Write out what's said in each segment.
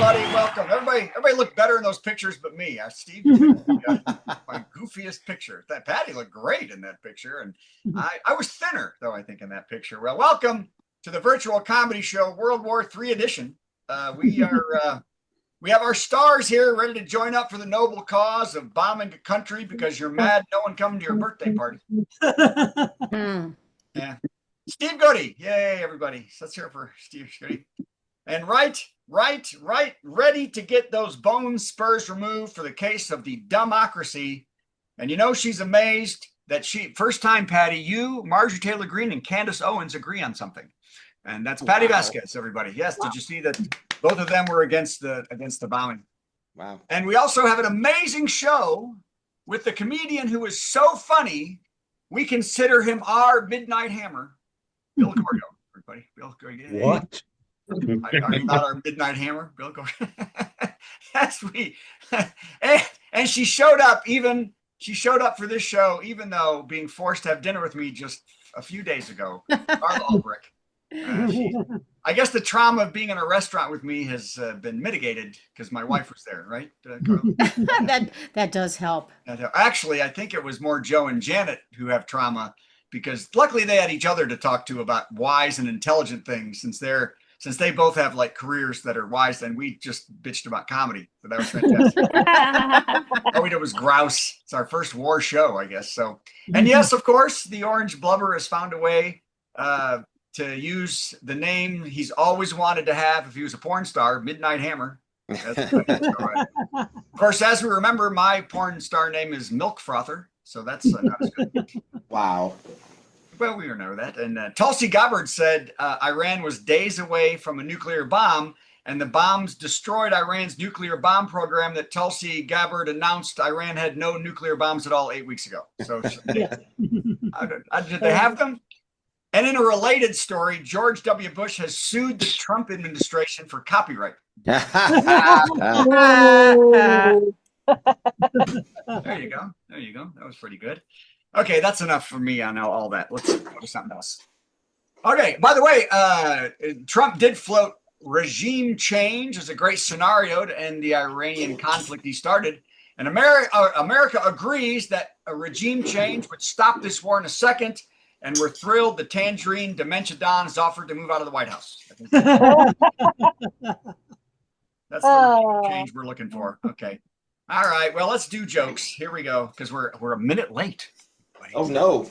everybody. Welcome. Everybody looked better in those pictures but me. Steve, my goofiest picture. Patty looked great in that picture. And I was thinner, though, I think, in that picture. Well, welcome to the virtual comedy show, World War III edition. We have our stars here ready to join up for the noble cause of bombing a country because you're mad no one coming to your birthday party. Yeah. Steve Goody. Yay, everybody. So let's hear it for Steve Goody. And right, ready to get those bone spurs removed for the case of the democracy. And you know, she's amazed that first time, Patty, you, Marjorie Taylor Greene, and Candace Owens agree on something. And that's Patty Vasquez, everybody. Yes, did you see that both of them were against the bombing? Wow. And we also have an amazing show with the comedian who is so funny, we consider him our Midnight Hammer, Bill Gordo, everybody. Bill Gordo. What? Are you not our Midnight Hammer, Bill Gordo? Yes, and she showed up for this show, even though being forced to have dinner with me just a few days ago. Carla Ulbrich. I guess the trauma of being in a restaurant with me has been mitigated because my wife was there, right? That does help. Actually, I think it was more Joe and Janet who have trauma because luckily they had each other to talk to about wise and intelligent things since they both have like careers that are wise, and we just bitched about comedy. So that was fantastic. All we did was grouse. It's our first war show, I guess. So, and yes, of course, the Orange Blubber has found a way to use the name he's always wanted to have if he was a porn star, Midnight Hammer. Of course, as we remember, my porn star name is Milk Frother, so that's not as good. Wow. Well, we know that. And Tulsi Gabbard said Iran was days away from a nuclear bomb, and the bombs destroyed Iran's nuclear bomb program that Tulsi Gabbard announced Iran had no nuclear bombs at all 8 weeks ago. So did they have them? And in a related story, George W. Bush has sued the Trump administration for copyright. There you go. That was pretty good. Okay, that's enough for me on all that. Let's go to something else. Okay, by the way, Trump did float regime change as a great scenario to end the Iranian conflict he started. And America agrees that a regime change would stop this war in a second. And we're thrilled the Tangerine Dementia Don has offered to move out of the White House. That's the change we're looking for. Okay. All right. Well, let's do jokes. Here we go, because we're a minute late. Oh, no.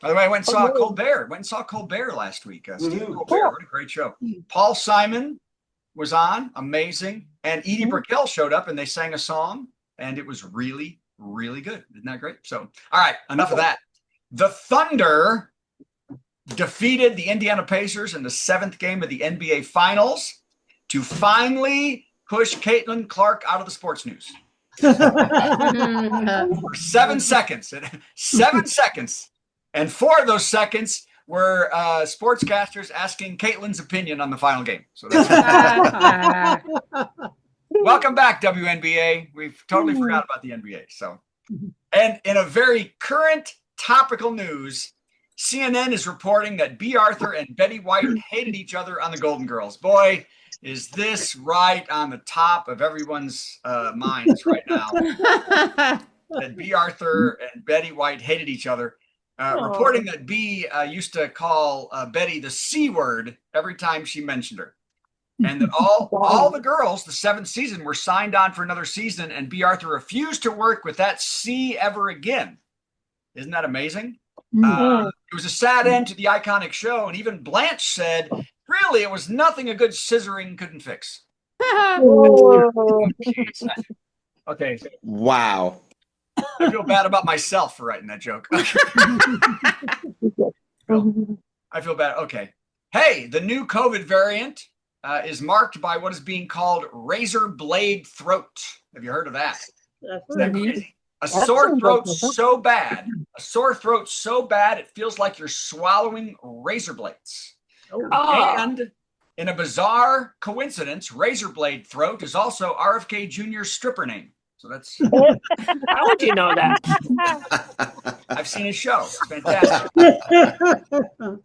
By the way, I went and saw Colbert. Colbert last week. Steve Colbert. What a great show. Paul Simon was on. Amazing. And Edie Brickell showed up, and they sang a song, and it was really, really good. Isn't that great? So, all right. Enough of that. The Thunder defeated the Indiana Pacers in the 7th game of the NBA Finals to finally push Caitlin Clark out of the sports news. For 7 seconds. 7 seconds. And 4 of those seconds were sportscasters asking Caitlin's opinion on the final game. So that's welcome back, WNBA. We've totally forgot about the NBA. So, and in a very current topical news, CNN is reporting that B. Arthur and Betty White hated each other on the Golden Girls. Boy, is this right on the top of everyone's minds right now. That B. Arthur and Betty White hated each other. Reporting that B used to call Betty the C word every time she mentioned her. And that all the girls, the 7th season, were signed on for another season, and B. Arthur refused to work with that C ever again. Isn't that amazing? It was a sad end to the iconic show, and even Blanche said, really, it was nothing a good scissoring couldn't fix. Okay. Wow. I feel bad about myself for writing that joke. I feel bad. Okay. Hey, the new COVID variant is marked by what is being called razor blade throat. Have you heard of that? Isn't that crazy? A sore throat so bad it feels like you're swallowing razor blades. And in a bizarre coincidence, razor blade throat is also RFK Jr.'s stripper name. So that's how would you know that? I've seen his show. It's fantastic. The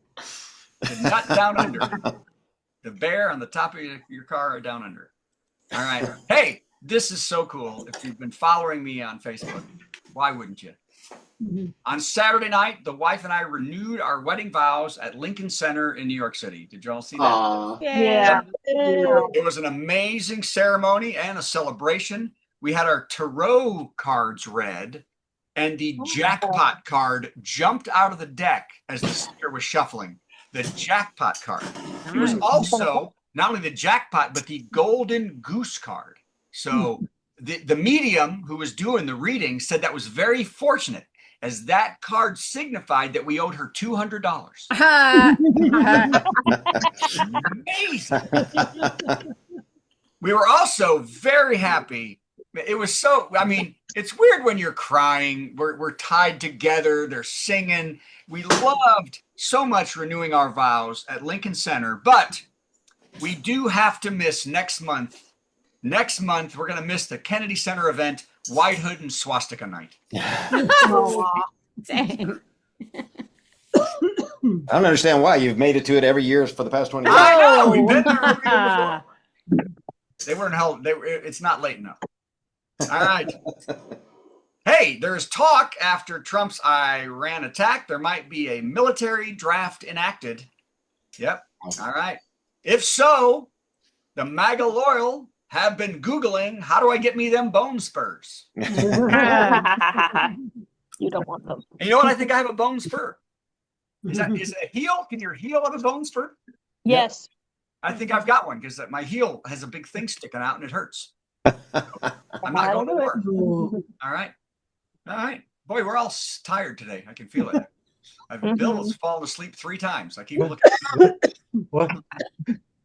nut down under. The bear on the top of your car or down under. All right. Hey, this is so cool. If you've been following me on Facebook, why wouldn't you? On Saturday night, the wife and I renewed our wedding vows at Lincoln Center in New York City. Did you all see that? Aw. Yeah. It was an amazing ceremony and a celebration. We had our tarot cards read, and the jackpot card jumped out of the deck as the singer was shuffling. The jackpot card. It was also not only the jackpot, but the golden goose card. So the medium who was doing the reading said that was very fortunate, as that card signified that we owed her $200. Amazing. We were also very happy. It was so, I mean, it's weird when you're crying. We're tied together. They're singing. We loved so much renewing our vows at Lincoln Center, but we do have to miss next month. Next month, we're going to miss the Kennedy Center event, White Hood and Swastika Night. Dang. I don't understand why you've made it to it every year for the past 20 years. I know. We've been there every year before. They weren't held. It's not late enough. All right. Hey, there's talk after Trump's Iran attack. There might be a military draft enacted. Yep. All right. If so, the MAGA loyal have been Googling, how do I get me them bone spurs? You don't want them. And you know what? I think I have a bone spur. Is it a heel? Can your heel have a bone spur? Yes. I think I've got one because my heel has a big thing sticking out and it hurts. I'm not going to work. All right. All right. Boy, we're all tired today. I can feel it. Bill has fallen asleep 3 times. I keep looking. What?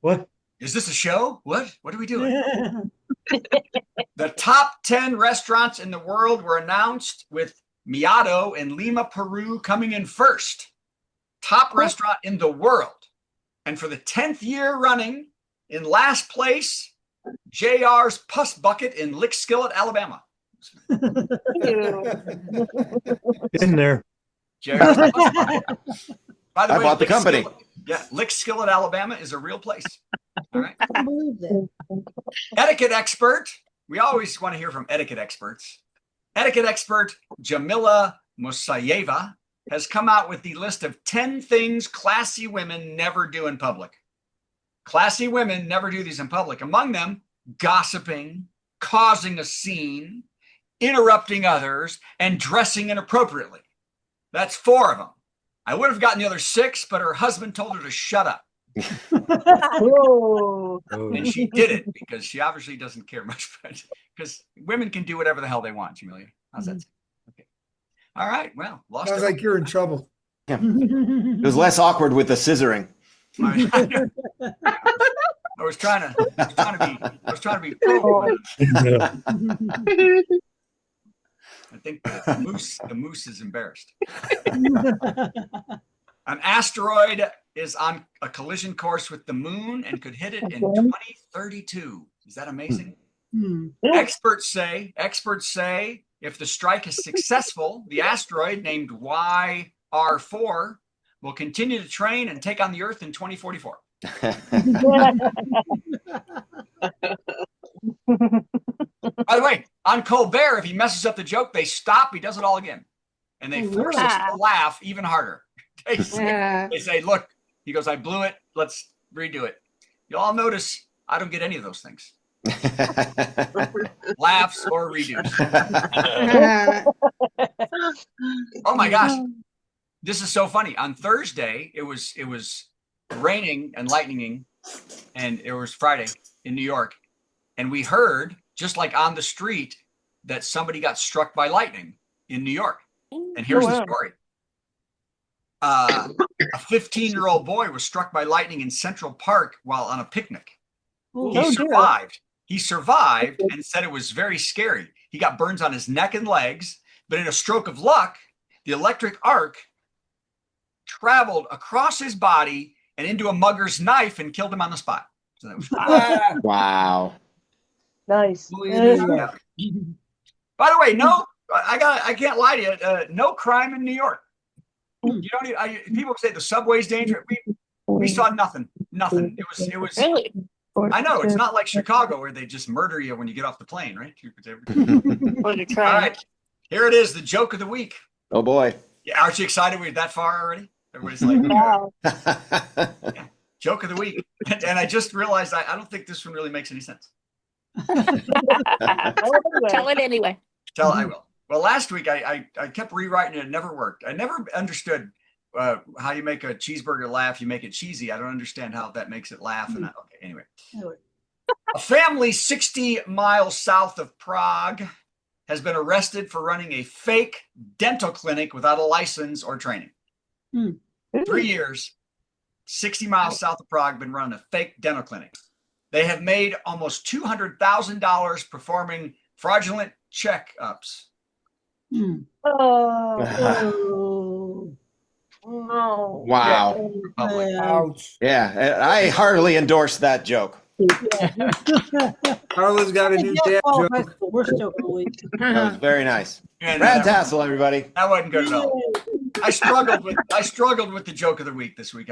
What? Is this a show? What are we doing? The top 10 restaurants in the world were announced, with Miato in Lima, Peru coming in first. Top restaurant in the world. And for the 10th year running, in last place, JR's Puss Bucket in Lick Skillet, Alabama. In there. JR's Puss Bucket. By the I way, bought the company. Lick Skillet, Alabama is a real place. All right. I can't believe that. Etiquette expert. We always want to hear from etiquette experts. Etiquette expert Jamila Musayeva has come out with the list of 10 things classy women never do in public. Classy women never do these in public. Among them, gossiping, causing a scene, interrupting others, and dressing inappropriately. That's 4 of them. I would have gotten the other 6, but her husband told her to shut up. Oh. And she did it because she obviously doesn't care much. Because women can do whatever the hell they want, Amelia. How's that? Okay. All right. Well, lost Sounds it. like you're in trouble. It was less awkward with the scissoring. I was trying to be pro. I think the moose is embarrassed. An asteroid is on a collision course with the moon and could hit it in 2032. Is that amazing? Experts say if the strike is successful, the asteroid named YR4 will continue to train and take on the Earth in 2044. By the way, on Colbert, if he messes up the joke, they stop. He does it all again, and they force us to laugh even harder. They say, "Look," he goes, "I blew it. Let's redo it." You'll all notice I don't get any of those things. Laughs or redos. Oh my gosh, this is so funny. On Thursday, it was raining and lightning, and it was Friday in New York, and we heard, just like on the street, that somebody got struck by lightning in New York. And here's the story. A 15-year-old boy was struck by lightning in Central Park while on a picnic. He survived. He survived and said it was very scary. He got burns on his neck and legs, but in a stroke of luck, the electric arc traveled across his body and into a mugger's knife and killed him on the spot. So that was cool. Wow. Nice. Yeah. By the way, I can't lie to you. No crime in New York. You don't. People say the subway's dangerous. We saw nothing. Nothing. It was. Really? I know it's not like Chicago where they just murder you when you get off the plane, right? Or the All train. right, here it is, the joke of the week. Oh boy. Yeah, aren't you excited we're that far already? Everybody's like, Wow. joke of the week. And I just realized I don't think this one really makes any sense. Tell it anyway. I will. Well, last week I kept rewriting it. It never worked. I never understood how you make a cheeseburger laugh. You make it cheesy. I don't understand how that makes it laugh. And okay, anyway. A family 60 miles south of Prague has been arrested for running a fake dental clinic without a license or training. 3 years, 60 miles south of Prague, been running a fake dental clinic. They have made almost $200,000 performing fraudulent checkups. Oh, no. Wow. Republic. Yeah, I heartily endorse that joke. Carla's got a new dad joke. Worst joke of the week. That was very nice. And Brad Tassell, everybody. that wasn't good at all. I struggled with the joke of the week this week.